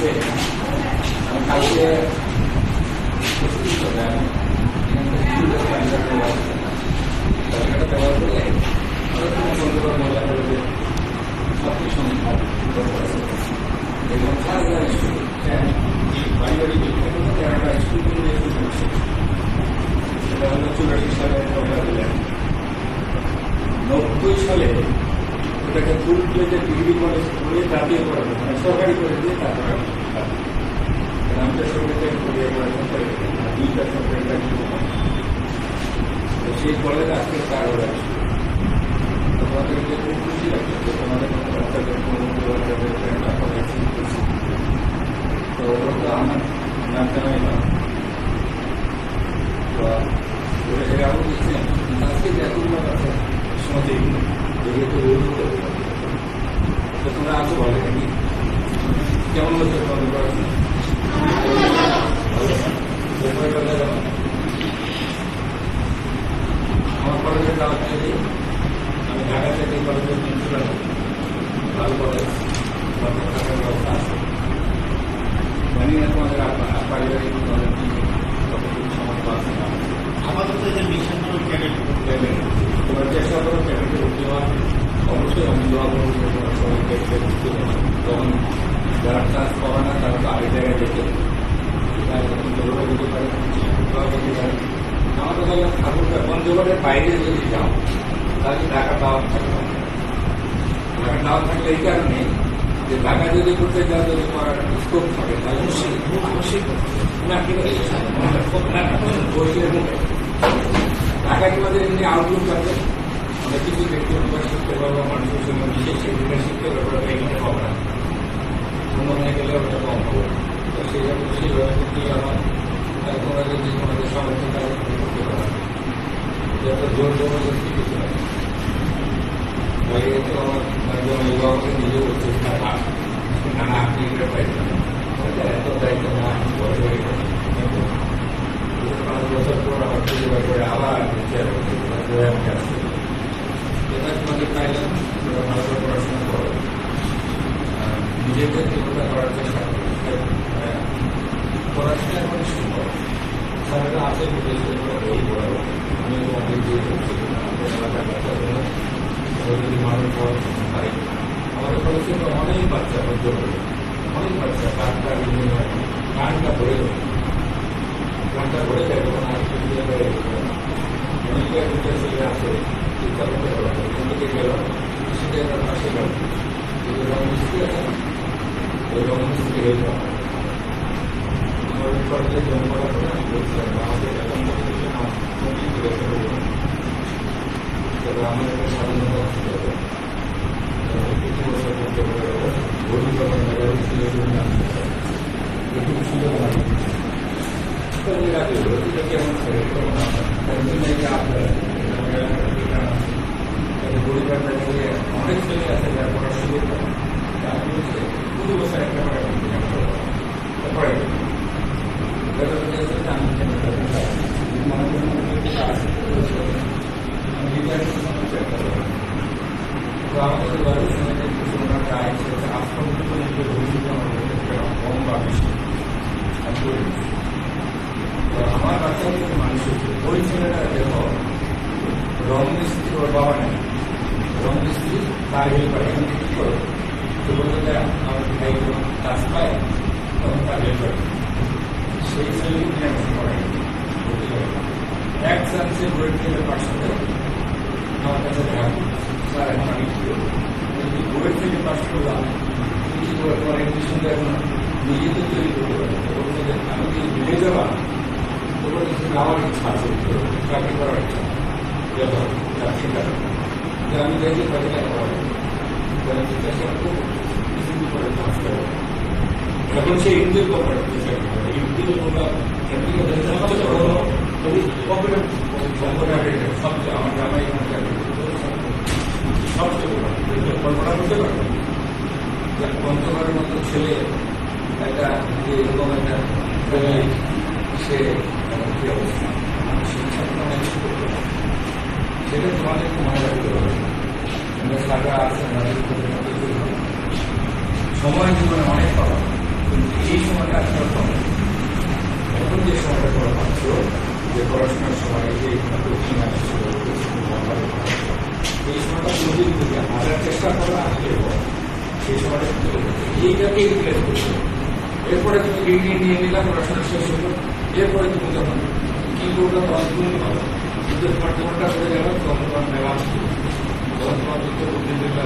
হচ্ছে আমি কালকে প্রস্তুত হবে আমি তালিকাটা ব্যবহার করে বন্ধ করে মজা করে যে সব কিছু এবং পারিবারিক একটা স্কুল সেটা হলো 84 সালে 90 সালে ওটাকে ফুল প্লেজে ডিগ্রি কলেজ করে জাতীয় করে মানে সরকারি করে দিয়ে তারপরে আমি সরকারি করিয়ে পড়াশোনা করে 2টা সরকারি তো সেই কলেজ আজকে তার ওরা তোমাদেরকে খুব খুশি লাগছে যে তোমাদের বাচ্চাদের তো ওরা তো আমার নাম জানাই না এরাও দিচ্ছেন আজকে যতগুলো আছে সমাজে যেহেতু তো তোমরা আছো বলে কেমন হচ্ছে তোমাদের পড়াশোনা আমার কলেজের দাওয়াত থেকে আমি ঢাকা থেকে কলেজের প্রিন্সিপাল ভালো কলেজ থাকার ব্যবস্থা আছে জানি না তোমাদের পারিবারিক সমস্যা আছে না আমাদের তো মিশনগুলো ক্যাডেট তোমার চেষ্টা করো ক্যাডেটে ভর্তি হওয়ার অবশ্যই আমি দোয়া করবো সবাই ক্যাডেটে ভর্তি হবে তখন যারা চান্স পাবে না তারা তো আগে জায়গায় যেতে দৌড়া যেতে পারে যেতে পারে আমাদের তাহলে ঠাকুর পঞ্চগড়ের বাইরে যদি যাও তাহলে ঢাকা দাওয়াত থাকবে ঢাকা দাওয়াত থাকলে এই কারণে যে ঢাকা যদি করতে যাও যদি করার স্কোপ থাকে তাহলে ঢাকা তোমাদের এমনি আউটলুক আছে আমরা কিছু দেখতে শিখতে পারবো মানুষের সঙ্গে বিশেষ সেগুলো শিখতে পারবো এখানে পাবো না অন্য গেলে ওটা কম হবে তো সেইভাবে কিন্তু আমার তোমরা যদি তোমাদের সামর্থ্য তাহলে করতে পারো যত জোর জবরদস্তি কিছু না তো আমার অভিভাবকের নিজে বলছে না না আপনি এটা পাইবেন এত দায়িত্ব না বড় হয়ে গেল 5 বছর পর আমার খুঁজে বার করে আবার আমি আসছি এটা তোমাদের পাইলাম ভালো করে পড়াশোনা করো নিজেদের জীবনটা করার চেষ্টা করো পড়াশোনা এখন সম্ভব স্যারেরা আছে বই পড়াবো আমি তোমাদের দিয়ে যদি মানুষ পড়াশোনা পাই আমাদের পড়াশোনা অনেক বাচ্চা অনেক বাচ্চা গানটা ভরে যায় গানটা ভরে যায় তখন আর অনেকে একটা ছেলে আছে চিন্তা করতে পারো এখান থেকে গেল সেটা একটা পাশে গেল রংমিস্ত্রি আছে না ওই রংমিস্ত্রি হয়ে যাওয়া আমার কলেজে জন্ম করার পরে আমি বলছিলাম আমাদের এখন তবে আমার একটা স্বাধীনতা ছিল কিছু বছর করতে পারে গরিব যখন মেধাবী ছিল একটু সুযোগ লাগে কেমন গরিবটা নিয়ে অনেক ছেলে আছে যারা পড়ার সুযোগ আমি বলছি 2 বছর একটা পড়ে তো আমাদের বাড়ির সঙ্গে কিছু ওনার গায়ে আশ্রম কম বা বেশি তো আমার বাচ্চা কিছু মানুষ হচ্ছে ওই ছেলেটা দেখো রং মিস্ত্রি ওর বাবা নেই রং মিস্ত্রি তার হেল্পার এখানে কি করো তো বলতে যে আমার ভাই কাজ পায় তখন তার হেল্পার সেই ছেলে পড়ে এক চান্সে বইয়ের থেকে পাশ করে আমার কাছে দেখা স্যার এখন আমি যদি বইয়ের থেকে পাশ করলাম কি পরে সুন্দর এখন নিজে তো তৈরি করতে পারি আমি যদি ভুলে যাওয়া তখন আমার ইচ্ছা আছে চাকরি করার ইচ্ছা আমি দেখি তাকে জিজ্ঞাসা করবো কিছুদিন পরে কাজ করবো এখন সে ইন্দ্রিয় করে ইন্দ্রিয় সবচেয়ে আমার গ্রামে সবচেয়ে কল্পনা করতে পারবেন পঞ্চগড়ের মতো ছেলে একটা এরকম একটা ফ্যামিলি সে কি অবস্থা শিক্ষা করতে পারে সেটা তোমাদের মনে রাখতে হবে আমরা সারা আছে সময় জীবনে অনেক পাওয়া কিন্তু এই সময়টা আসলে কম। এখন যে সময়টা তোমরা পাচ্ছ, যে পড়াশোনার সময় যে কোচিং আসছিল, এই সময়টা প্রতিদিন থেকে হাজার চেষ্টা করো আসলে সেই সময়টা চলে যাচ্ছে, এইটাকে রিপ্লেস করছো। এরপরে তুমি ডিগ্রি নিয়ে নিলাম, পড়াশোনা শেষ হলো, এরপরে তুমি যখন কি করবে তখন তুমি পাবো, কিন্তু তোমার জীবনটা চলে গেল, তখন তোমার মেলা তখন তোমার যুদ্ধ বুদ্ধিবিদ্যা